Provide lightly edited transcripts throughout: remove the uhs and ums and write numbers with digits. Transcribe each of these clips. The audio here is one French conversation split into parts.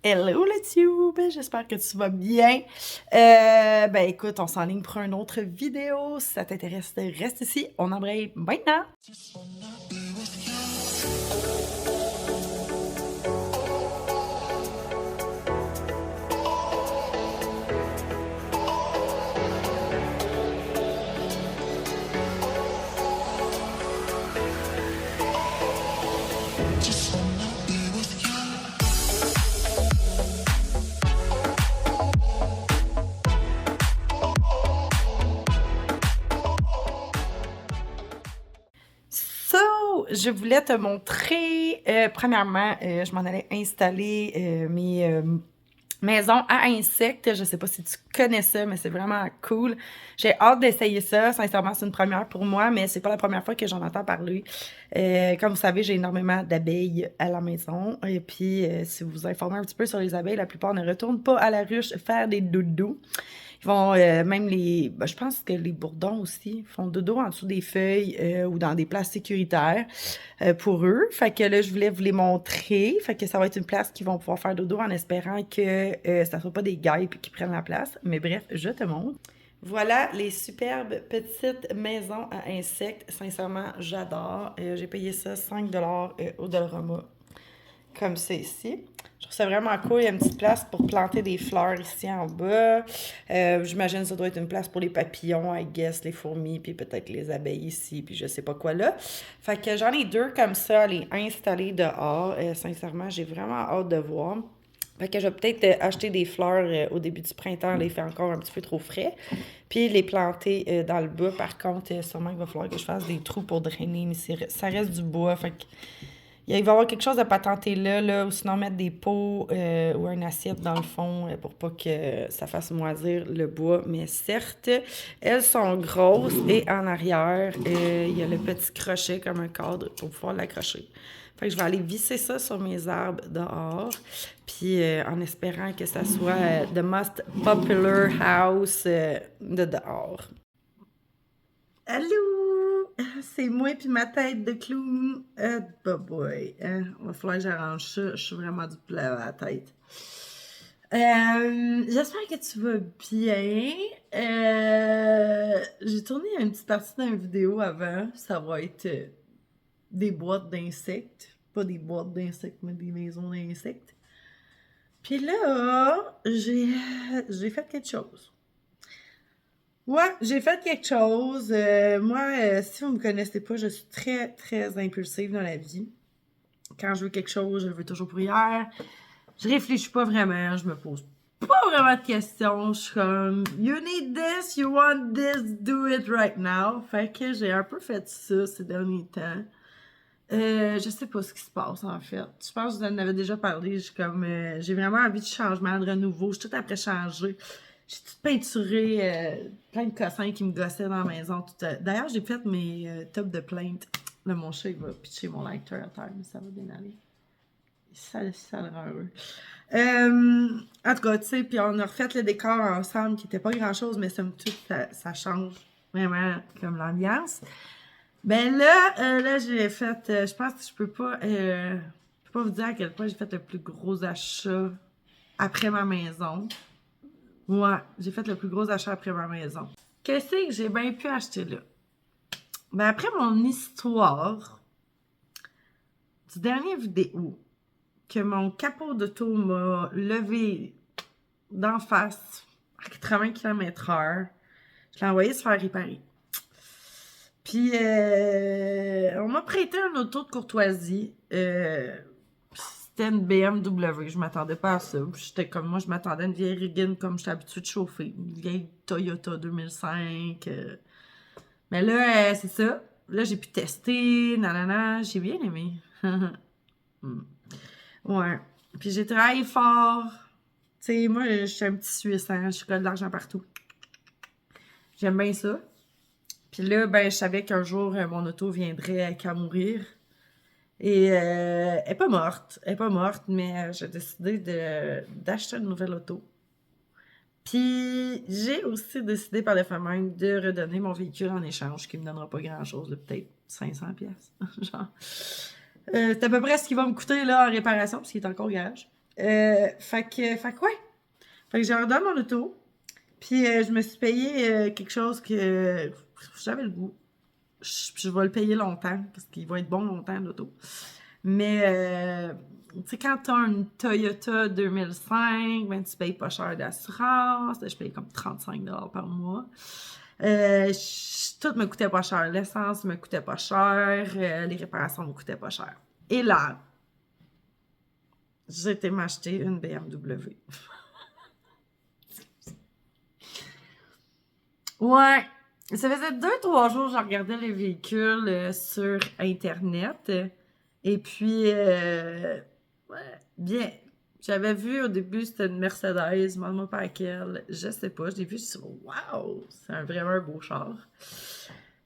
Hello le tube, j'espère que tu vas bien. Ben écoute, on s'enligne pour une autre vidéo. Si ça t'intéresse, reste ici. On embraye maintenant. Je voulais te montrer, premièrement, je m'en allais installer mes maisons à insectes. Je sais pas si tu connais ça, mais c'est vraiment cool. J'ai hâte d'essayer ça. Sincèrement, c'est une première pour moi, mais c'est pas la première fois que j'en entends parler. Comme vous savez, j'ai énormément d'abeilles à la maison. Et puis, si vous vous informez un petit peu sur les abeilles, la plupart ne retournent pas à la ruche faire des doudous. Ils vont même je pense que les bourdons aussi font dodo en dessous des feuilles ou dans des places sécuritaires pour eux. Fait que là, je voulais vous les montrer. Fait que ça va être une place qu'ils vont pouvoir faire dodo en espérant que ça soit pas des guêpes qui prennent la place. Mais bref, je te montre. Voilà les superbes petites maisons à insectes. Sincèrement, j'adore. J'ai payé ça 5$ au Dollarama comme c'est ici. Je trouve ça vraiment cool. Il y a une petite place pour planter des fleurs ici en bas. J'imagine que ça doit être une place pour les papillons, I guess, les fourmis, puis peut-être les abeilles ici, puis je sais pas quoi là. Fait que j'en ai deux comme ça à les installer dehors. Sincèrement, j'ai vraiment hâte de voir. Fait que je vais peut-être acheter des fleurs au début du printemps, les faire encore un petit peu trop frais. Puis les planter dans le bas. Par contre, sûrement qu'il va falloir que je fasse des trous pour drainer, mais ça reste du bois. Fait que il va y avoir quelque chose à patenter là, ou sinon mettre des pots ou une assiette dans le fond pour pas que ça fasse moisir le bois. Mais certes, elles sont grosses et en arrière, il y a le petit crochet comme un cadre pour pouvoir l'accrocher. Fait que je vais aller visser ça sur mes arbres dehors, puis en espérant que ça soit the most popular house de dehors. Allô! C'est moi puis ma tête de clown. Bah boy. Va falloir que j'arrange ça. Je suis vraiment du plat à la tête. J'espère que tu vas bien. J'ai tourné une petite partie d'une vidéo avant. Ça va être des boîtes d'insectes. Pas des boîtes d'insectes, mais des maisons d'insectes. Puis là, j'ai fait quelque chose. Ouais, j'ai fait quelque chose. Moi, si vous me connaissez pas, je suis très, très impulsive dans la vie. Quand je veux quelque chose, je le veux toujours pour hier. Je réfléchis pas vraiment, je me pose pas vraiment de questions. Je suis comme, you need this, you want this, do it right now. Fait que j'ai un peu fait ça ces derniers temps. Je sais pas ce qui se passe en fait. Je pense que je vous en avais déjà parlé. J'ai vraiment envie de changement, de renouveau. Je suis tout après changer. J'ai tout peinturé, plein de cossins qui me gossaient dans la maison. D'ailleurs, j'ai fait mes tops de plainte. Là, mon chat, il va pitcher mon lighter à terre, mais ça va bien aller. Ça le rend heureux. En tout cas, tu sais, puis on a refait le décor ensemble, qui était pas grand-chose, mais somme toute, ça change vraiment comme l'ambiance. Ben là, j'ai fait, je pense que je peux pas vous dire à quel point j'ai fait le plus gros achat après ma maison. Ouais, j'ai fait le plus gros achat après ma maison. Qu'est-ce que j'ai bien pu acheter là? Ben après mon histoire du dernier vidéo, que mon capot d'auto m'a levé d'en face à 80 km/h, je l'ai envoyé se faire réparer. Puis, on m'a prêté un auto de courtoisie. C'était une BMW. Je m'attendais pas à ça. J'étais comme moi, je m'attendais à une vieille Riggin comme j'étais habituée de chauffer. Une vieille Toyota 2005. Mais là, c'est ça. Là, j'ai pu tester. Nanana. J'ai bien aimé. Ouais. Puis j'ai travaillé fort. Tu sais, moi, je suis un petit Suisse, hein. Je colle de l'argent partout. J'aime bien ça. Puis là, ben, je savais qu'un jour, mon auto viendrait qu'à mourir. Et elle n'est pas morte. Elle n'est pas morte, mais j'ai décidé d'acheter une nouvelle auto. Puis j'ai aussi décidé par le fait même de redonner mon véhicule en échange, qui me donnera pas grand-chose, peut-être 500$. Genre. C'est à peu près ce qui va me coûter là, en réparation, parce qu'il est encore au garage. Fait que ouais. Fait que j'ai redonné mon auto. Puis je me suis payé quelque chose que j'avais le goût. Je vais le payer longtemps, parce qu'il va être bon longtemps, l'auto. Mais, tu sais, quand t'as une Toyota 2005, ben, tu payes pas cher d'assurance. Je paye comme 35$ par mois. Tout me coûtait pas cher. L'essence me coûtait pas cher. Les réparations me coûtaient pas cher. Et là, j'ai été m'acheter une BMW. Ouais. Ça faisait 2, 3 jours que je regardais les véhicules sur Internet. Et puis, ouais, bien. J'avais vu au début, c'était une Mercedes, demande-moi pas laquelle, je sais pas. Je l'ai vu, je me suis dit, waouh, c'est vraiment un beau char.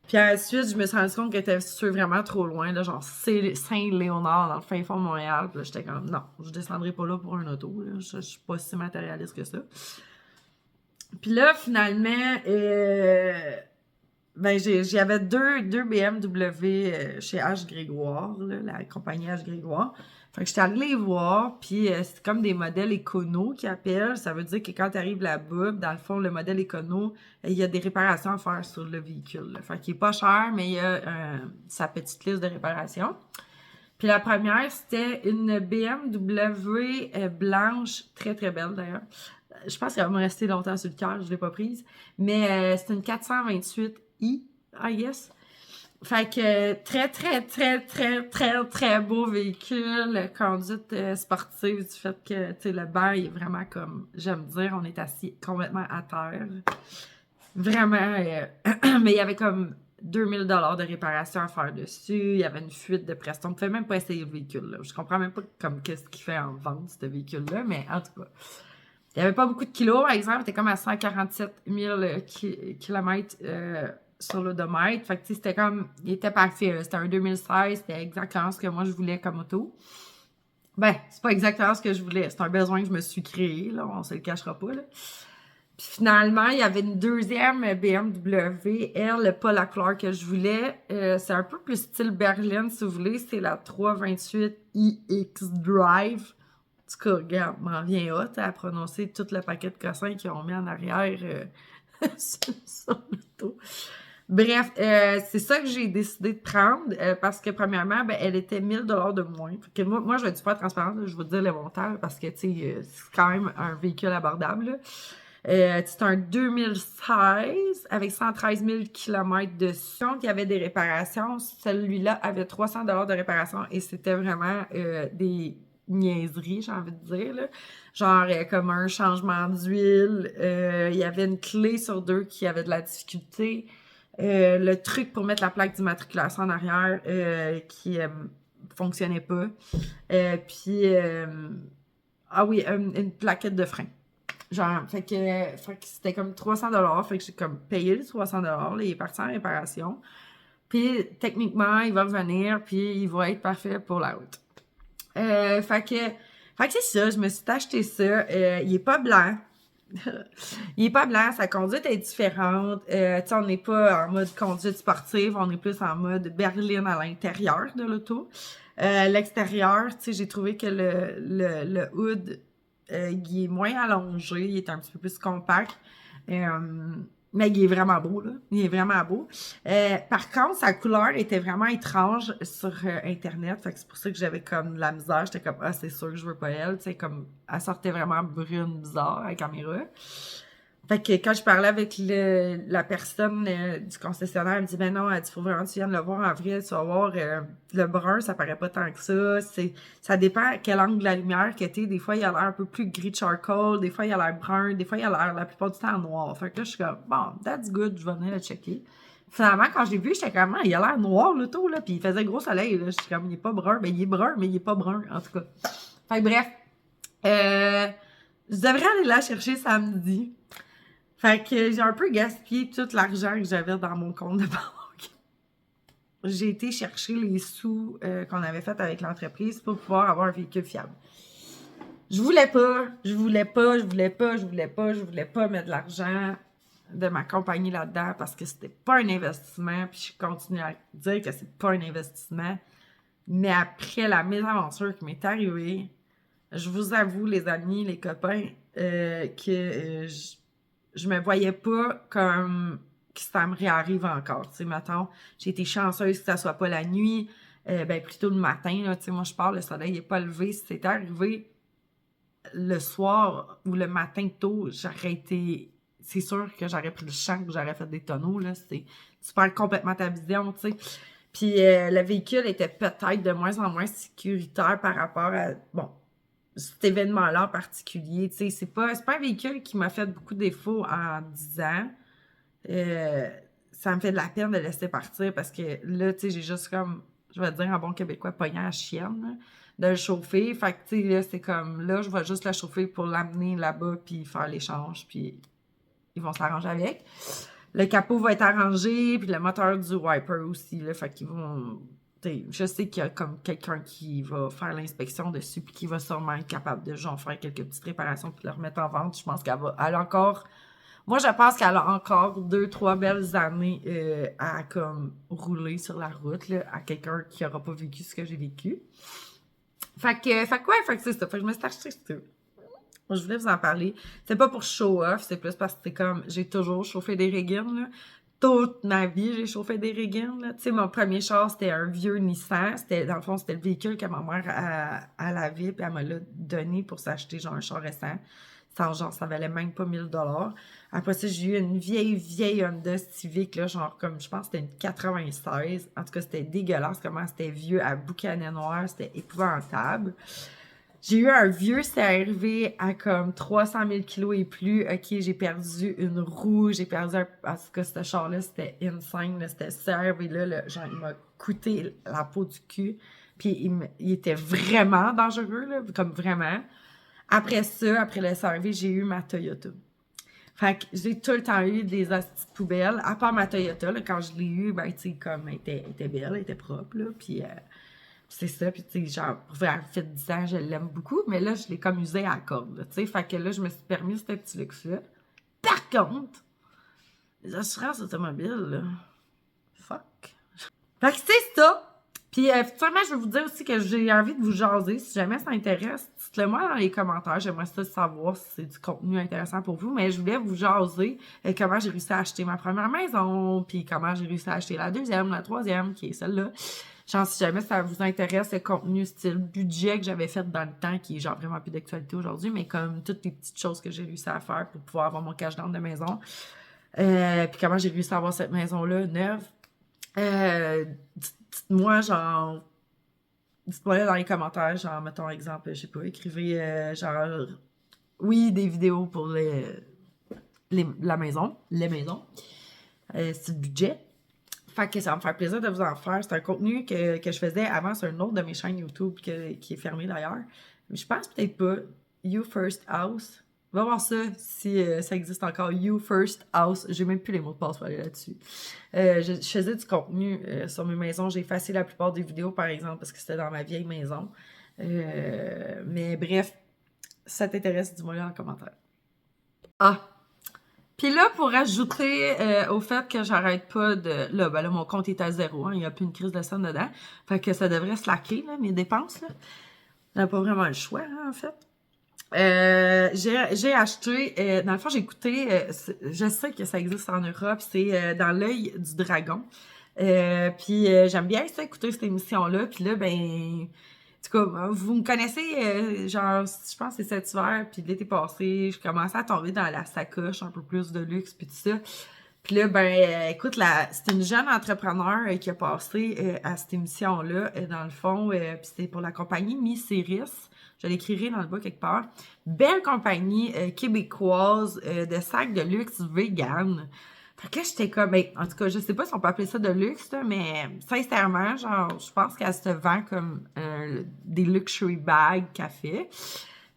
Puis ensuite, je me suis rendu compte qu'elle était située vraiment trop loin, là, genre Saint-Léonard, dans le fin fond de Montréal. Puis là, j'étais comme, non, je descendrai pas là pour un auto, là. Je suis pas si matérialiste que ça. Puis là, finalement, ben, j'avais deux BMW chez H. Grégoire, là, la compagnie H. Grégoire. Fait que j'étais allée les voir, puis c'est comme des modèles écono qui appellent. Ça veut dire que quand tu arrives là-bas, dans le fond, le modèle écono, il y a des réparations à faire sur le véhicule. Là. Fait qu'il est pas cher, mais il y a sa petite liste de réparations. Puis la première, c'était une BMW blanche, très très belle d'ailleurs. Je pense qu'elle va me rester longtemps sur le cœur, je l'ai pas prise. Mais c'est une 428i, I guess. Fait que très, très, très, très, très, très beau véhicule, conduite sportive, du fait que, tu sais, le banc il est vraiment comme, j'aime dire, on est assis complètement à terre. Vraiment, mais il y avait comme 2000$ de réparation à faire dessus, il y avait une fuite de pression, on ne pouvait même pas essayer le véhicule, là. Je comprends même pas comme qu'est-ce qu'il fait en vente, ce véhicule-là, mais en tout cas. Il n'y avait pas beaucoup de kilos, par exemple, il était comme à 147 000 km sur l'odomètre. Fait que, tu sais, c'était comme, il était parfait, là. C'était un 2016, c'était exactement ce que moi je voulais comme auto. Ben, c'est pas exactement ce que je voulais, c'est un besoin que je me suis créé, là, on se le cachera pas, là. Puis finalement, il y avait une deuxième BMW, elle, pas la couleur que je voulais. C'est un peu plus style berline, si vous voulez. C'est la 328iX Drive. En tout cas, regarde, m'en vient hot à prononcer tout le paquet de cossins qu'ils ont mis en arrière sur l'auto. Bref, c'est ça que j'ai décidé de prendre parce que, premièrement, ben, elle était 1000$ de moins. Fait que moi, je vais être super transparente, là, je vais te dire le montant parce que, tu sais, c'est quand même un véhicule abordable. Là. C'est un 2016 avec 113 000 km dessus. Donc, il y avait des réparations. Celui-là avait 300$ de réparation et c'était vraiment des niaiseries, j'ai envie de dire. Là. Genre, comme un changement d'huile. Il y avait une clé sur deux qui avait de la difficulté. Le truc pour mettre la plaque d'immatriculation en arrière qui fonctionnait pas. Puis, ah oui, une plaquette de frein. Genre, fait que c'était comme 300$. Fait que j'ai comme payé les 300$. Là, il est parti en réparation. Puis, techniquement, il va revenir. Puis, il va être parfait pour la route. Fait que c'est ça. Je me suis acheté ça. Il est pas blanc. Il est pas blanc. Sa conduite est différente. Tu sais, on n'est pas en mode conduite sportive. On est plus en mode berline à l'intérieur de l'auto. L'extérieur, tu sais, j'ai trouvé que le hood il est moins allongé, il est un petit peu plus compact. Mais il est vraiment beau, là. Il est vraiment beau. Par contre, sa couleur était vraiment étrange sur Internet. Fait que c'est pour ça que j'avais comme de la misère. J'étais comme, ah, c'est sûr que je veux pas elle. Tu sais, comme, elle sortait vraiment brune, bizarre à la caméra. Fait que quand je parlais avec la personne du concessionnaire, elle me dit, ben non, elle dit, faut vraiment que tu viennes le voir en vrai, tu vas voir, le brun, ça paraît pas tant que ça. Ça dépend à quel angle de la lumière que t'es. Des fois, il a l'air un peu plus gris de charcoal, des fois, il a l'air brun, des fois, il a l'air la plupart du temps noir. Fait que là, je suis comme, bon, that's good, je vais venir le checker. Finalement, quand j'ai vu, j'étais comme, ah, il a l'air noir, l'auto, là, puis il faisait gros soleil, là. J'étais comme, il est pas brun, ben il est brun, mais il est pas brun, en tout cas. Fait que bref, je devrais aller la chercher samedi. Fait que j'ai un peu gaspillé tout l'argent que j'avais dans mon compte de banque. J'ai été chercher les sous qu'on avait fait avec l'entreprise pour pouvoir avoir un véhicule fiable. Je voulais pas mettre de l'argent de ma compagnie là-dedans parce que c'était pas un investissement. Puis je continue à dire que c'est pas un investissement. Mais après la mésaventure qui m'est arrivée, je vous avoue, les amis, les copains, que je me voyais pas comme que ça me réarrive encore. Tu sais, mettons, j'ai été chanceuse que ça soit pas la nuit, ben plutôt le matin, là. Tu sais, moi, je pars, le soleil n'est pas levé. Si c'était arrivé le soir ou le matin tôt, j'aurais été... C'est sûr que j'aurais pris le champ, que j'aurais fait des tonneaux, là. Tu perds complètement ta vision, tu sais. Puis le véhicule était peut-être de moins en moins sécuritaire par rapport à, bon, cet événement-là en particulier. Tu sais, c'est pas un véhicule qui m'a fait beaucoup de défauts en 10 ans. Ça me fait de la peine de le laisser partir parce que là, tu sais, j'ai juste comme, je vais dire en bon québécois, pogné à la chienne, là, de le chauffer. Fait que, tu sais, là, c'est comme, là, je vais juste la chauffer pour l'amener là-bas puis faire l'échange, puis ils vont s'arranger avec. Le capot va être arrangé, puis le moteur du wiper aussi, là, fait qu'ils vont... Je sais qu'il y a comme quelqu'un qui va faire l'inspection dessus, puis qui va sûrement être capable de genre faire quelques petites réparations, puis le remettre en vente. Je pense elle a encore... Moi, je pense qu'elle a encore 2-3 belles années à comme rouler sur la route, là, à quelqu'un qui n'aura pas vécu ce que j'ai vécu. Fait que c'est ça. Fait que je me suis acheté ça. Je voulais vous en parler. C'est pas pour show off, c'est plus parce que c'est comme, j'ai toujours chauffé des Reagan, là. Toute ma vie, j'ai chauffé des Reagan, là. Tu sais, mon premier char, c'était un vieux Nissan. Dans le fond, c'était le véhicule que ma mère, elle avait, puis elle me l'a donné pour s'acheter, genre, un char récent. Ça valait même pas 1000 $. Après ça, j'ai eu une vieille Honda Civic, là, genre, comme, je pense que c'était une 96. En tout cas, c'était dégueulasse comment c'était vieux, à boucanet noir, c'était épouvantable. J'ai eu un vieux CR-V à comme 300 000 kilos et plus. OK, j'ai perdu une roue, j'ai perdu un... En tout cas, ce char-là, c'était insane. Là, c'était CR-V-là, là, genre, il m'a coûté la peau du cul. Puis, il était vraiment dangereux, là, comme vraiment. Après ça, après le CR-V, j'ai eu ma Toyota. Fait que j'ai tout le temps eu des astuces poubelles. À part ma Toyota, là, quand je l'ai eu, ben, tu sais, comme, elle était belle, elle était propre, là. Puis... c'est ça, puis tu sais, genre, pour faire fait 10 ans, je l'aime beaucoup, mais là, je l'ai comme usé à la corde, tu sais, fait que là, je me suis permis ce petit luxe-là. Par contre, les assurances automobiles, là, fuck. Fait que c'est ça! Puis, finalement, je vais vous dire aussi que j'ai envie de vous jaser, si jamais ça intéresse, dites-le moi dans les commentaires, j'aimerais ça savoir si c'est du contenu intéressant pour vous, mais je voulais vous jaser comment j'ai réussi à acheter ma première maison, puis comment j'ai réussi à acheter la deuxième, la troisième, qui est celle-là. Genre, si jamais ça vous intéresse, le contenu style budget que j'avais fait dans le temps, qui est genre vraiment plus d'actualité aujourd'hui, mais comme toutes les petites choses que j'ai réussi à faire pour pouvoir avoir mon cash down de maison. Puis comment j'ai réussi à avoir cette maison-là neuve. Dites-moi, genre, dites-moi là dans les commentaires, genre, mettons exemple, je sais pas, écrivez genre, oui, des vidéos pour la maison, les maisons. C'est le budget. Fait que ça va me faire plaisir de vous en faire. C'est un contenu que je faisais avant sur une autre de mes chaînes YouTube qui est fermée d'ailleurs. Mais je pense peut-être pas. You First House. Va voir ça si ça existe encore. You First House. J'ai même plus les mots de passe pour aller là-dessus. Je faisais du contenu sur mes maisons. J'ai effacé la plupart des vidéos, par exemple, parce que c'était dans ma vieille maison. Mais bref, si ça t'intéresse, dis-moi là en commentaire. Ah! Puis là, pour ajouter au fait que j'arrête pas de... Là, ben là, mon compte est à 0, hein, il n'y a plus une crise de scène dedans. Fait que ça devrait slacker, là, mes dépenses, là. On n'a pas vraiment le choix, hein, en fait. J'ai acheté... dans le fond, j'ai écouté... je sais que ça existe en Europe, c'est Dans l'œil du dragon. Puis j'aime bien ça, écouter cette émission-là. Puis là, ben... En tout cas, vous me connaissez, genre, je pense que c'est cet hiver, puis l'été passé, je commençais à tomber dans la sacoche, un peu plus de luxe, puis tout ça. Puis là, ben, écoute, c'est une jeune entrepreneur qui a passé à cette émission-là, dans le fond, puis c'est pour la compagnie Miseris. Je l'écrirai dans le bas quelque part. Belle compagnie québécoise de sacs de luxe vegan. Fait que là, j'étais comme, ben, en tout cas, je sais pas si on peut appeler ça de luxe, là, mais sincèrement, genre, je pense qu'elle se vend comme des luxury bags qu'elle fait.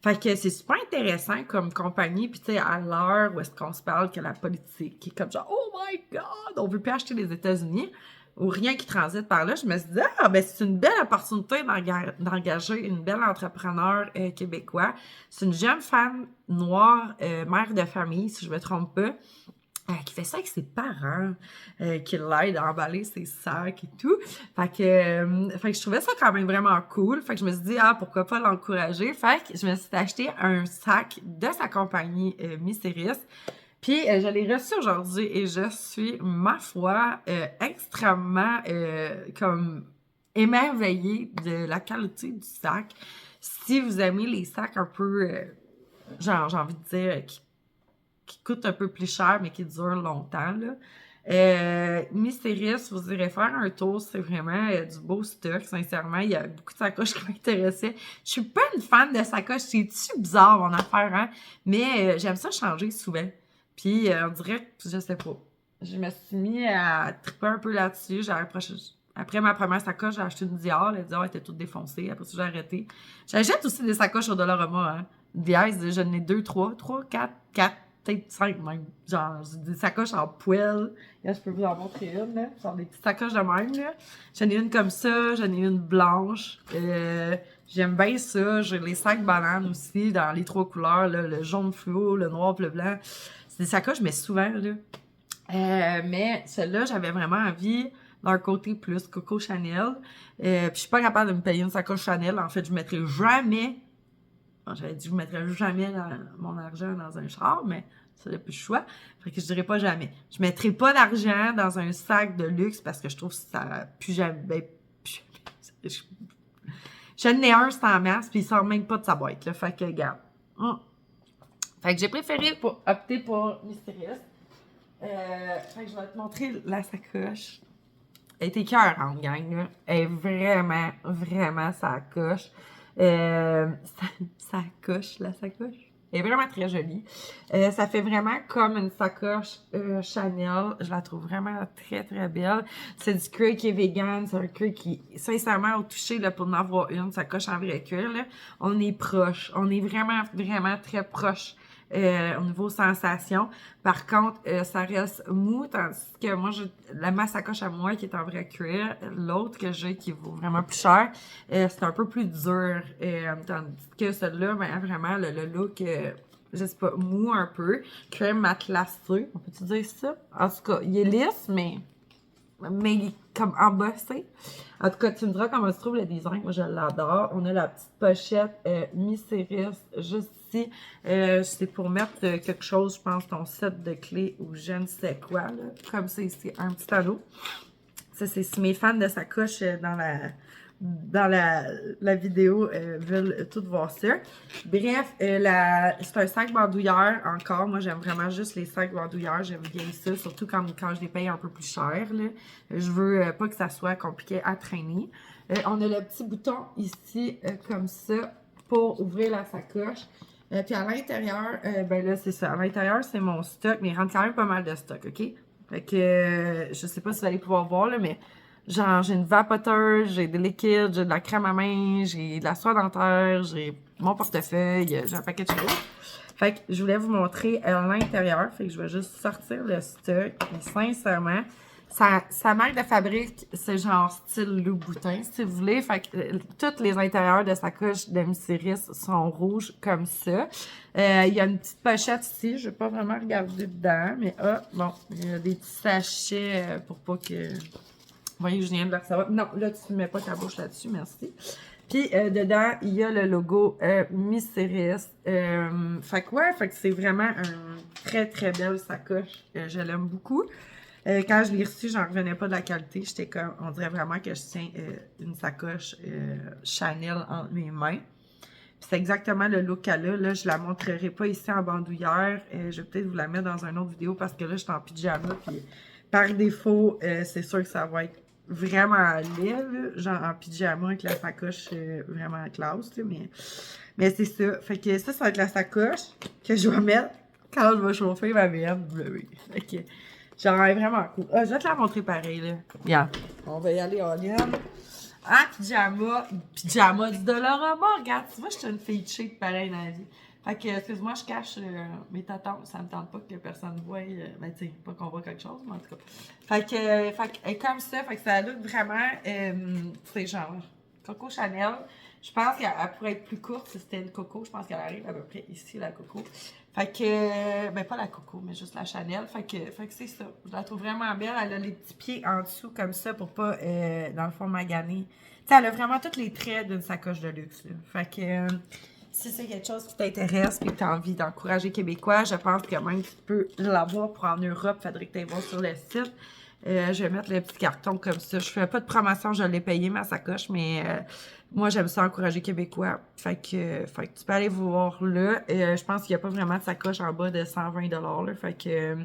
Fait que c'est super intéressant comme compagnie. Puis, tu sais, à l'heure où est-ce qu'on se parle que la politique est comme genre, oh my God, on veut plus acheter les États-Unis ou rien qui transite par là, je me suis dit, ah, ben, c'est une belle opportunité d'engager une belle entrepreneur québécois. C'est une jeune femme noire, mère de famille, si je me trompe pas. qui fait ça avec ses parents, qui l'aide à emballer ses sacs et tout. Fait que je trouvais ça quand même vraiment cool. Fait que je me suis dit, pourquoi pas l'encourager? Fait que je me suis acheté un sac de sa compagnie Miss Iris. Puis je l'ai reçu aujourd'hui et je suis, ma foi, extrêmement comme émerveillée de la qualité du sac. Si vous aimez les sacs un peu, genre, j'ai envie de dire, qui coûtent un peu plus cher, mais qui durent longtemps, là. Miss Iris, vous irez faire un tour, c'est vraiment du beau stock, sincèrement. Il y a beaucoup de sacoches qui m'intéressaient. Je suis pas une fan de sacoches, c'est-tu bizarre, mon affaire, hein? Mais j'aime ça changer souvent. Puis on dirait que, je sais pas, je me suis mis à triper un peu là-dessus. Après ma première sacoche, j'ai acheté une Dior. La Dior était toute défoncée. Après ça, j'ai arrêté. J'achète aussi des sacoches au Dollarama, hein. Diaz, j'en ai 2, 3, 4, peut-être 5 même. Genre, j'ai des sacoches en poêle. Là, je peux vous en montrer une, là. Genre des petites sacoches de même, là. J'en ai une comme ça, j'en ai une blanche. J'aime bien ça. J'ai les sacs bananes aussi, dans les 3 couleurs, là. Le jaune fluo, le noir, le blanc. C'est des sacoches, mais souvent, là. Mais celle-là, j'avais vraiment envie d'un côté plus Coco Chanel. Puis je suis pas capable de me payer une sacoche Chanel. En fait, je mettrais jamais... Bon, j'avais dit, je ne mettrais jamais mon argent dans un char, mais ça n'a plus le choix. Fait que je dirais pas jamais. Je mettrais pas d'argent dans un sac de luxe parce que je trouve que ça plus jamais. Ben, je n'ai un, c'est en masse, puis il sort même pas de sa boîte. Là. Fait que, regarde. Fait que j'ai préféré opter pour Mystérieux. Fait que je vais te montrer la sacoche. Elle est écœurante, gang. Là. Elle est vraiment, vraiment sacoche. Sacoche, la sacoche. Elle est vraiment très jolie. Ça fait vraiment comme une sacoche Chanel. Je la trouve vraiment très, très belle. C'est du cuir qui est vegan. C'est un cuir qui, sincèrement, au toucher, là, pour en avoir une sacoche en vrai cuir, là, on est proche. On est vraiment, vraiment très proche. Au niveau sensation. Par contre, ça reste mou, tandis que moi, ma sacoche à moi qui est en vrai cuir, l'autre que j'ai qui vaut vraiment plus cher, c'est un peu plus dur. Tandis que celle-là, ben, vraiment, le look, je sais pas, mou un peu, cuir matelassé, on peut-tu dire ça? En tout cas, il est lisse, mais il est comme embossé. En tout cas, tu me diras comment se trouve le design. Moi, je l'adore. On a la petite pochette Miss Iris juste ici. C'est pour mettre quelque chose, je pense, ton set de clés ou je ne sais quoi. Là. Comme ça ici, un petit anneau. Ça, c'est si mes fans de sacoche dans la vidéo veulent tout voir ça. Bref, c'est un sac bandoulière encore. Moi, j'aime vraiment juste les sacs bandoulières. J'aime bien ça, surtout quand je les paye un peu plus cher. Là. Je veux pas que ça soit compliqué à traîner. On a le petit bouton ici, comme ça, pour ouvrir la sacoche. Puis à l'intérieur, ben là, c'est ça. À l'intérieur, c'est mon stock, mais il rentre quand même pas mal de stock, OK? Fait que, je sais pas si vous allez pouvoir voir, là, mais genre, j'ai une vapoteuse, j'ai des liquides, j'ai de la crème à main, j'ai de la soie dentaire, j'ai mon portefeuille, j'ai un paquet de choses. Fait que je voulais vous montrer à l'intérieur. Fait que je vais juste sortir le stock. Et sincèrement, sa marque de fabrique, c'est genre style Louboutin, si vous voulez. Fait que tous les intérieurs de sa coche de Miss Iris sont rouges comme ça. Il y a une petite pochette ici. Je vais pas vraiment regarder dedans, mais bon, il y a des petits sachets pour pas que... Vous voyez, je viens de le recevoir. Non, là, tu ne mets pas ta bouche là-dessus, merci. Puis, dedans, il y a le logo Miss Iris. Fait que c'est vraiment une très, très belle sacoche. Je l'aime beaucoup. Quand je l'ai reçue, j'en revenais pas de la qualité. J'étais comme, on dirait vraiment que je tiens une sacoche Chanel entre mes mains. Puis c'est exactement le look qu'elle a. Là, je la montrerai pas ici en bandoulière. Je vais peut-être vous la mettre dans une autre vidéo parce que là, je suis en pyjama. Puis par défaut, c'est sûr que ça va être vraiment laid, là, genre en pyjama avec la sacoche vraiment classe, là, mais c'est ça. Fait que ça va être la sacoche que je vais mettre quand je vais chauffer ma BMW. Fait que genre, elle est vraiment cool. Je vais te la montrer pareil, là. Regarde. On va y aller en ligne. Ah, pyjama du Dollarama. Regarde, tu vois, je suis une fille cheap pareil dans la vie. Fait que, excuse-moi, je cache mes tatons. Ça me tente pas que personne voie. Ben, tu sais, pas qu'on voit quelque chose, mais en tout cas. Fait que comme ça, fait que ça look vraiment, c'est genre Coco Chanel. Je pense qu'elle pourrait être plus courte si c'était une coco. Je pense qu'elle arrive à peu près ici, la coco. Fait que, ben pas la coco, mais juste la Chanel. Fait que c'est ça. Je la trouve vraiment belle. Elle a les petits pieds en dessous comme ça pour pas, dans le fond, maganer. Tu sais, elle a vraiment tous les traits d'une sacoche de luxe. Là. Fait que, si c'est quelque chose qui t'intéresse et que tu as envie d'encourager Québécois, je pense que même tu peux l'avoir pour en Europe. Faudrait que tu ailles voir sur le site. Je vais mettre le petit carton comme ça. Je fais pas de promotion, je l'ai payé ma sacoche, mais moi j'aime ça encourager Québécois. Fait que tu peux aller voir là. Je pense qu'il n'y a pas vraiment de sacoche en bas de 120 là. Fait que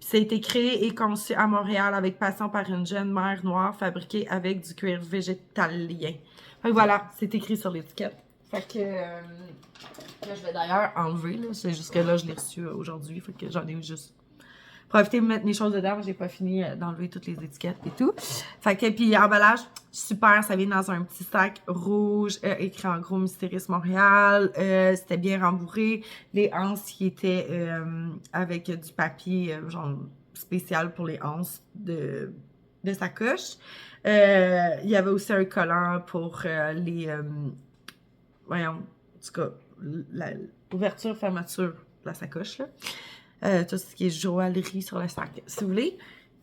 ça a été créé et conçu à Montréal avec passion par une jeune mère noire fabriquée avec du cuir végétalien. Fait que voilà, c'est écrit sur l'étiquette. Fait que là, je vais d'ailleurs enlever, là. C'est juste que là, je l'ai reçu aujourd'hui. Fait que j'en ai juste profiter de mettre mes choses dedans. J'ai pas fini d'enlever toutes les étiquettes et tout. Fait que, puis emballage, super. Ça vient dans un petit sac rouge, écrit en gros Mystéris Montréal. C'était bien rembourré. Les anses qui étaient avec du papier, genre spécial pour les anses de sacoche. Il y avait aussi un collant pour les... voyons, en tout cas, l'ouverture, fermeture de la sacoche, là. Tout ce qui est joaillerie sur le sac, si vous voulez.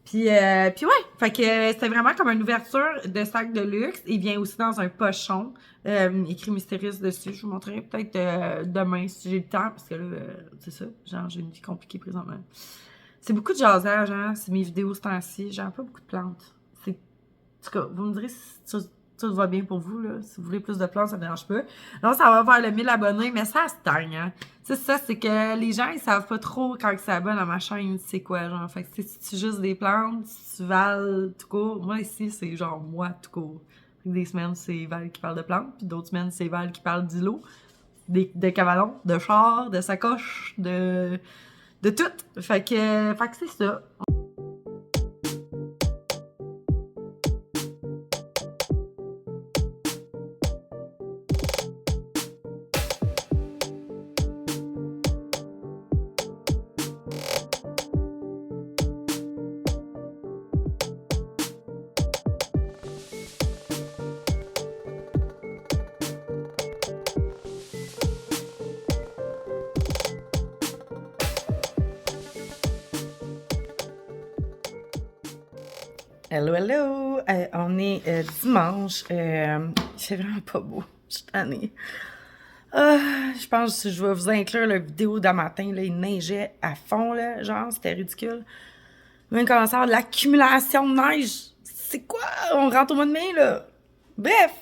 Puis ouais, fait que c'était vraiment comme une ouverture de sac de luxe. Il vient aussi dans un pochon, écrit Mystérieux dessus. Je vous montrerai peut-être demain si j'ai le temps, parce que là, c'est ça, genre j'ai une vie compliquée présentement. C'est beaucoup de jasage, hein, c'est mes vidéos ce temps-ci. J'aime pas beaucoup de plantes. En tout cas, vous me direz si tout va bien pour vous, là. Si vous voulez plus de plantes, ça me dérange pas. Non, ça va vers le 1000 abonnés, mais ça stagne, hein. C'est ça, c'est que les gens, ils savent pas trop quand ils s'abonnent à ma chaîne, c'est quoi, genre. Fait que si tu juste des plantes, si tu Val tout court. Moi, ici, c'est genre moi tout court. Des semaines, c'est Val qui parle de plantes, puis d'autres semaines, c'est Val qui parle d'îlots, de cavalons, de chars, de sacoches, de tout. Fait que c'est ça. Hello, hello! On est dimanche. Il fait vraiment pas beau. Je suis tannée. Je pense que je vais vous inclure la vidéo d'un matin. Là, il neigeait à fond, là. Genre, c'était ridicule. On vient de commencer à avoir de l'accumulation de neige. C'est quoi? On rentre au mois de mai, là. Bref,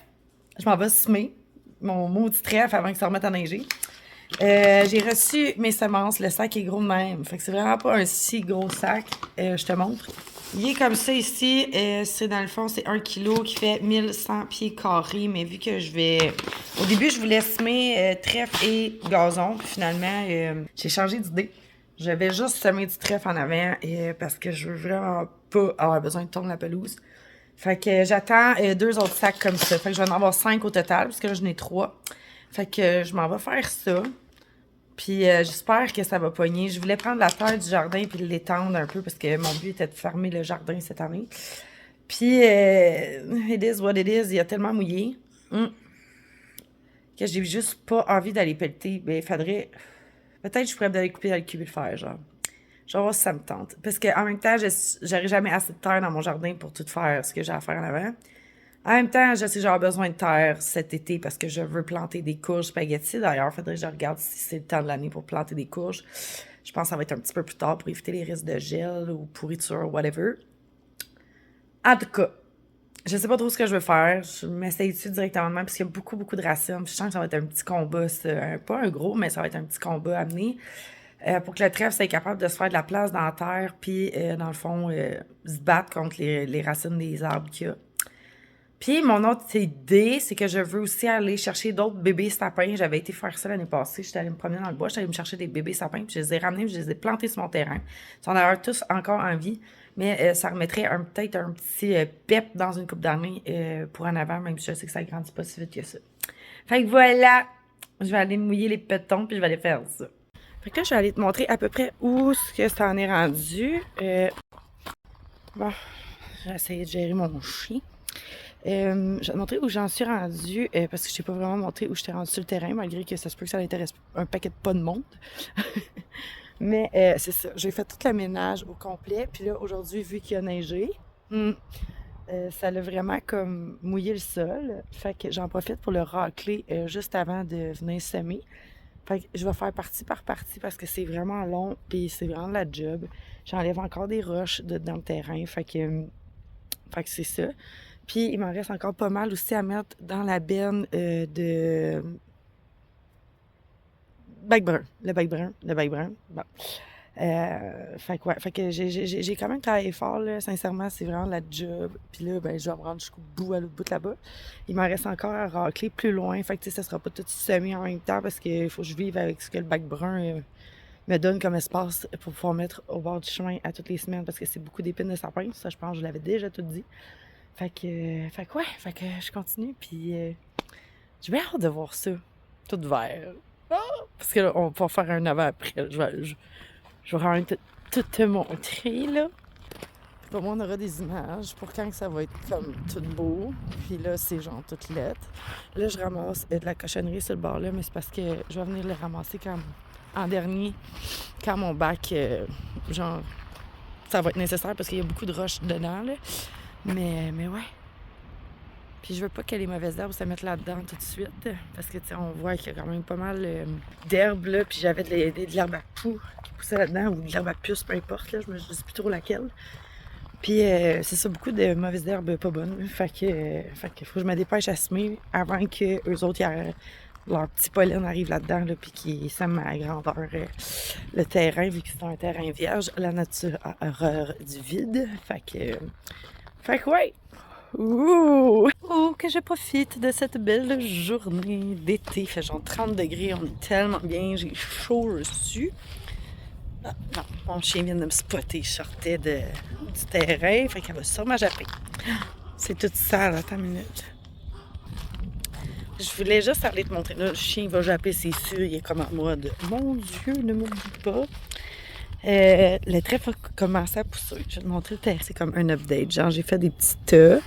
je m'en vais semer mon maudit trèfle avant que ça remette à neiger. J'ai reçu mes semences. Le sac est gros de même. Fait que c'est vraiment pas un si gros sac. Je te montre. Il est comme ça ici. C'est dans le fond, c'est 1 kg qui fait 1100 pieds carrés. Mais vu que je vais... Au début, je voulais semer trèfle et gazon. Puis finalement, j'ai changé d'idée. Je vais juste semer du trèfle en avant parce que je veux vraiment pas avoir besoin de tourner la pelouse. Fait que j'attends 2 autres sacs comme ça. Fait que je vais en avoir 5 au total, parce que là, j'en ai 3. Fait que je m'en vais faire ça. Puis j'espère que ça va pogner. Je voulais prendre la terre du jardin puis l'étendre un peu, parce que mon but était de fermer le jardin cette année. Puis, it is what it is. Il a tellement mouillé. Que j'ai juste pas envie d'aller pelleter. Ben, il faudrait... Peut-être que je pourrais aller couper dans le cube de fer, genre. Je vais voir si ça me tente. Parce qu'en même temps, j'aurai jamais assez de terre dans mon jardin pour tout faire ce que j'ai à faire en avant. En même temps, je sais que j'aurai besoin de terre cet été parce que je veux planter des courges spaghetti. D'ailleurs, il faudrait que je regarde si c'est le temps de l'année pour planter des courges. Je pense que ça va être un petit peu plus tard pour éviter les risques de gel ou pourriture, whatever. En tout cas, je sais pas trop ce que je veux faire. Je m'essaye dessus directement parce qu'il y a beaucoup, beaucoup de racines. Je sens que ça va être un petit combat. Pas un gros, mais ça va être un petit combat à mener. Pour que le trèfle soit capable de se faire de la place dans la terre, puis dans le fond, se battre contre les racines des arbres qu'il y a. Puis mon autre idée, c'est que je veux aussi aller chercher d'autres bébés sapins. J'avais été faire ça l'année passée. J'étais allée me promener dans le bois, j'étais allée me chercher des bébés sapins, puis je les ai ramenés, puis je les ai plantés sur mon terrain. Ils sont d'ailleurs tous encore en vie, mais ça remettrait peut-être un petit pep dans une coupe d'année pour en avant, même si je sais que ça grandit pas si vite que ça. Fait que voilà, je vais aller mouiller les pétons, puis je vais aller faire ça. Fait que là, je vais aller te montrer à peu près où que ça en est rendu. Bon, j'ai essayé de gérer mon chien. Je vais te montrer où j'en suis rendue, parce que je t'ai pas vraiment montré où j'étais rendue sur le terrain, malgré que ça se peut que ça intéresse un paquet de pas de monde. Mais c'est ça, j'ai fait tout le ménage au complet. Puis là, aujourd'hui, vu qu'il a neigé, ça l'a vraiment comme mouillé le sol. Fait que j'en profite pour le racler juste avant de venir semer. Fait que je vais faire partie par partie parce que c'est vraiment long puis c'est vraiment de la job. J'enlève encore des roches dans le terrain. Fait que c'est ça. Puis il m'en reste encore pas mal aussi à mettre dans la benne de bec brun. Le bec brun. Bon. Fait que ouais, fait que j'ai quand même travaillé fort, là. Sincèrement, c'est vraiment la job. Puis là, ben, je vais me rendre jusqu'au bout, à l'autre bout là-bas. Il m'en reste encore à racler plus loin. Fait que, tu sais, ça sera pas tout semé en même temps parce qu'il faut que je vive avec ce que le bac brun me donne comme espace pour pouvoir mettre au bord du chemin à toutes les semaines parce que c'est beaucoup d'épines de sapin. Ça, je pense que je l'avais déjà tout dit. Fait que ouais, fait que je continue. Puis j'ai bien hâte de voir ça. Tout vert. Ah! Parce que là, on va pouvoir faire un avant-après. Je vais quand même tout te montrer, là. Pour moi, on aura des images pour quand ça va être comme tout beau. Puis là, c'est genre toute lettre. Là, je ramasse de la cochonnerie sur le bord là, mais c'est parce que je vais venir le ramasser comme en dernier, quand mon bac, genre, ça va être nécessaire parce qu'il y a beaucoup de roches dedans, là. Mais ouais. Puis je veux pas que les mauvaises herbes se mettent là-dedans tout de suite. Parce que, tu sais, on voit qu'il y a quand même pas mal d'herbes, là. Puis j'avais de l'herbe à poux qui poussait là-dedans, ou de l'herbe à puce, peu importe, là. Je sais plus trop laquelle. Puis c'est ça, beaucoup de mauvaises herbes pas bonnes. Fait que faut que je me dépêche à semer avant que eux autres, leur petit pollen arrive là-dedans, là, puis qu'ils sèment à grandeur le terrain, vu que c'est un terrain vierge. La nature a horreur du vide. Fait que ouais. Ouh! Oh, que je profite de cette belle journée d'été. Il fait genre 30 degrés, on est tellement bien, j'ai chaud dessus. Ah, non, mon chien vient de me spotter, je sortais du terrain, fait qu'elle va sûrement japper. C'est tout sale, attends une minute. Je voulais juste aller te montrer. Là, le chien va japper, c'est sûr, il est comme en mode « Mon Dieu, ne m'oublie pas! » Le trèfle a commencé à pousser. Je vais te montrer le terrain, c'est comme un update. Genre, j'ai fait des petits tas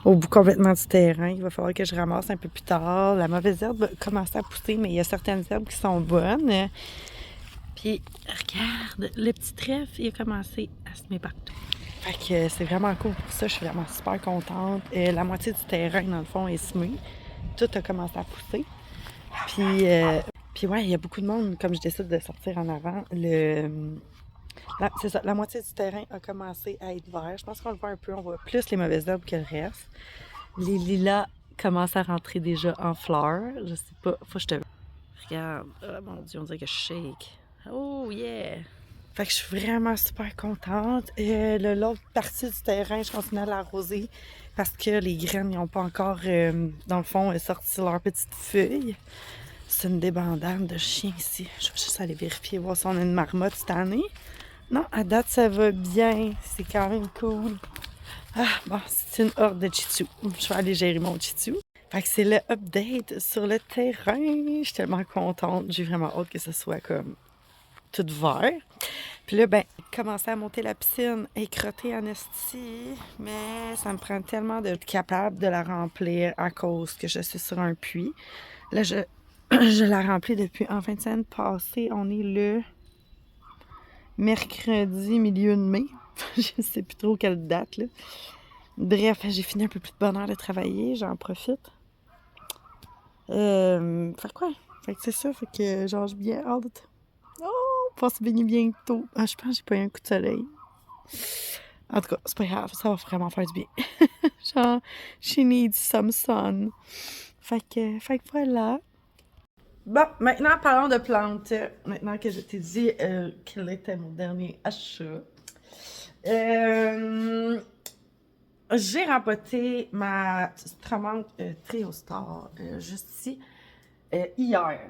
au bout complètement du terrain. Il va falloir que je ramasse un peu plus tard. La mauvaise herbe va commencer à pousser, mais il y a certaines herbes qui sont bonnes. Puis, regarde, le petit trèfle, il a commencé à se mettre partout. Fait que c'est vraiment cool pour ça. Je suis vraiment super contente. La moitié du terrain, dans le fond, est semé. Tout a commencé à pousser. Puis ouais, il y a beaucoup de monde, comme je décide de sortir en avant. C'est ça, la moitié du terrain a commencé à être vert. Je pense qu'on le voit un peu, on voit plus les mauvaises herbes que le reste. Les lilas commencent à rentrer déjà en fleurs. Je sais pas, faut que je te... Regarde, oh mon Dieu, on dirait que je shake. Oh yeah! Fait que je suis vraiment super contente. L'autre partie du terrain, je continue à l'arroser parce que les graines n'ont pas encore, dans le fond, sorti leurs petites feuilles. C'est une débandade de chien ici. Je vais juste aller vérifier, voir si on a une marmotte cette année. Non, à date, ça va bien. C'est quand même cool. Ah, bon, c'est une horde de chitous. Je vais aller gérer mon chitou. Fait que c'est le update sur le terrain. Je suis tellement contente. J'ai vraiment hâte que ce soit comme tout vert. Puis là, ben, commencer à monter la piscine et crotter en esti. Mais ça me prend tellement d'être capable de la remplir à cause que je suis sur un puits. Là, je la remplis depuis en fin de semaine passée. On est le mercredi, milieu de mai. Je sais plus trop quelle date, là. Bref, j'ai fini un peu plus de bonne heure de travailler. J'en profite. Fait quoi? Fait que c'est ça. Fait que genre, j'ai bien hâte. Oh, on va se baigner bientôt. Ah, je pense que j'ai pas eu un coup de soleil. En tout cas, c'est pas grave. Ça va vraiment faire du bien. Genre, she needs some sun. Fait que voilà. Bon, maintenant, parlons de plantes. Maintenant que je t'ai dit quel était mon dernier achat. J'ai rempoté ma Stramante Triostar juste ici hier.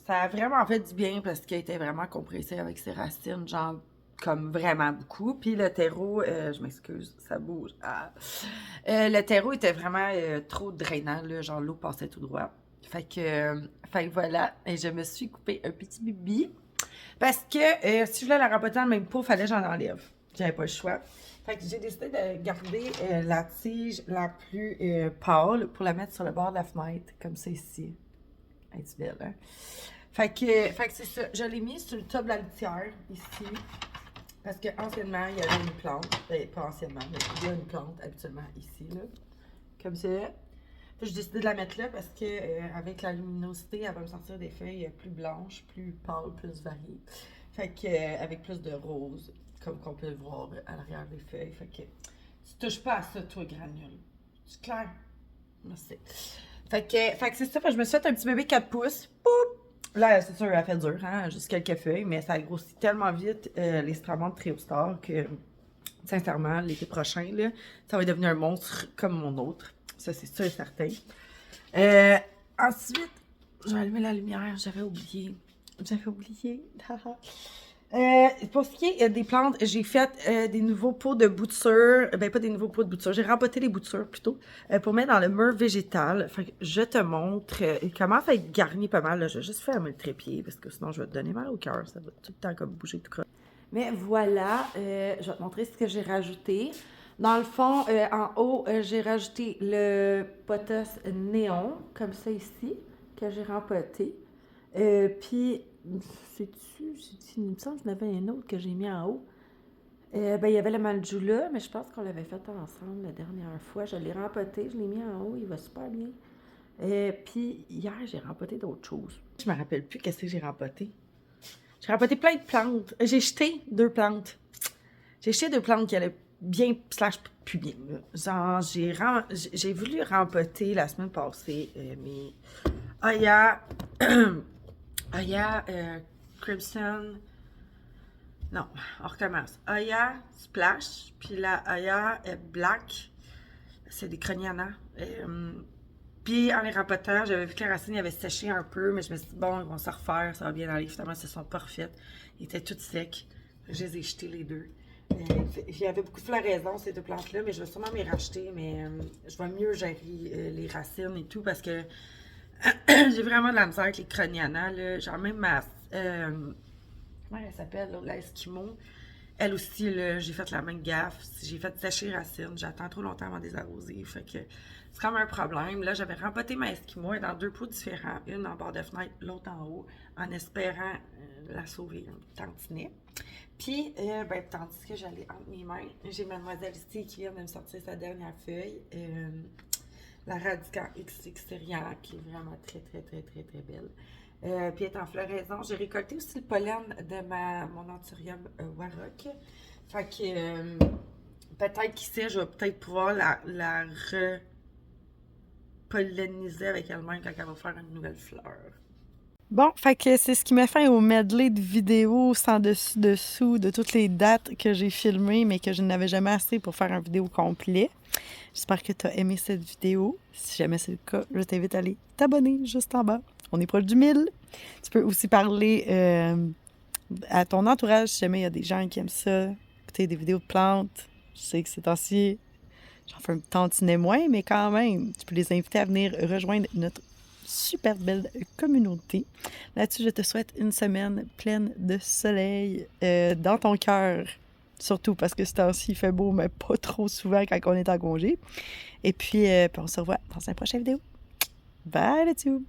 Ça a vraiment fait du bien parce qu'elle était vraiment compressée avec ses racines, genre comme vraiment beaucoup. Puis le terreau, je m'excuse, ça bouge. Ah. Le terreau était vraiment trop drainant, là, genre l'eau passait tout droit. Fait que voilà, et je me suis coupé un petit bibi. Parce que si je voulais la rempoter dans le même pot, il fallait que j'en enlève. J'avais pas le choix. Fait que j'ai décidé de garder la tige la plus pâle pour la mettre sur le bord de la fenêtre, comme ça ici. Elle est belle, hein? Fait que c'est ça. Je l'ai mis sur le top de la litière, ici. Parce qu'anciennement, il y avait une plante. Pas anciennement, mais il y a une plante habituellement ici, là. Comme ça. Puis j'ai décidé de la mettre là parce que avec la luminosité, elle va me sortir des feuilles plus blanches, plus pâles, plus variées. Fait que avec plus de rose, comme qu'on peut le voir à l'arrière des feuilles. Fait que tu touches pas à ça, toi, granule. C'est clair? Merci. Fait que c'est ça. Fait que je me suis fait un petit bébé 4 pouces. Poup! Là, c'est sûr, elle fait dur, hein? Juste quelques feuilles, mais ça grossit tellement vite, les Stramon Tréostar, que sincèrement, l'été prochain, là, ça va devenir un monstre comme mon autre. Ça, c'est sûr et certain. Ensuite, je vais allumer la lumière. J'avais oublié. Pour ce qui est des plantes, j'ai fait des nouveaux pots de bouture. Ben, pas des nouveaux pots de bouture. J'ai rempoté les boutures plutôt pour mettre dans le mur végétal. Fait que je te montre. Il commence à être garni pas mal. Là. Je vais juste fermer le trépied parce que sinon je vais te donner mal au cœur. Ça va tout le temps comme bouger tout croche. Mais voilà, je vais te montrer ce que j'ai rajouté. Dans le fond, en haut, j'ai rajouté le potos néon, comme ça ici, que j'ai rempoté. Puis, il me semble qu'il y en avait un autre que j'ai mis en haut. Ben, il y avait le Maljula, mais je pense qu'on l'avait fait ensemble la dernière fois. Je l'ai rempoté, je l'ai mis en haut, il va super bien. Puis, hier, j'ai rempoté d'autres choses. Je me rappelle plus qu'est-ce que j'ai rempoté. J'ai rempoté plein de plantes. J'ai jeté 2 plantes. J'ai jeté 2 plantes qui allaient bien / plus bien. Genre, j'ai voulu rempoter la semaine passée mes Aya Crimson. Non, on recommence. Aya Splash, puis la Aya Black. C'est des Croniana. Puis en les rempotant, j'avais vu que les racines avaient séché un peu, mais je me suis dit, bon, ils vont se refaire, ça va bien aller. Finalement, elles se sont parfaites. Ils étaient toutes secs. Je les ai jetées les deux. Il y avait beaucoup de floraison, ces 2 plantes-là, mais je vais sûrement m'y racheter, mais je vais mieux gérer les racines et tout parce que j'ai vraiment de la misère avec les Croniana, là. Genre même ma... comment elle s'appelle, la Esquimau? Elle aussi, là, j'ai fait la même gaffe. J'ai fait sécher les racines. J'attends trop longtemps avant de les arroser. Fait que c'est comme un problème. Là, j'avais rempoté ma Esquimau dans 2 pots différents. Une en bord de fenêtre, l'autre en haut, en espérant la sauver un tantinet. Puis, ben, tandis que j'allais entre mes mains, j'ai mademoiselle ici qui vient de me sortir sa dernière feuille. La Radican XX qui est vraiment très belle. Puis elle est en floraison. J'ai récolté aussi le pollen de mon Anthurium Warrock. Fait que peut-être qu'ici, je vais peut-être pouvoir la repolliniser avec elle-même quand elle va faire une nouvelle fleur. Bon, fait que c'est ce qui m'a fait au medley de vidéos sans dessus-dessous de toutes les dates que j'ai filmées, mais que je n'avais jamais assez pour faire un vidéo complet. J'espère que tu as aimé cette vidéo. Si jamais c'est le cas, je t'invite à aller t'abonner juste en bas. On est proche du 1000. Tu peux aussi parler à ton entourage si jamais il y a des gens qui aiment ça, écouter des vidéos de plantes. Je sais que c'est temps-ci, j'en fais un tantinet moins, mais quand même, tu peux les inviter à venir rejoindre notre super belle communauté. Là-dessus, je te souhaite une semaine pleine de soleil dans ton cœur. Surtout parce que ce temps-ci, il fait beau, mais pas trop souvent quand on est en congé. Et puis, on se revoit dans une prochaine vidéo. Bye, YouTube!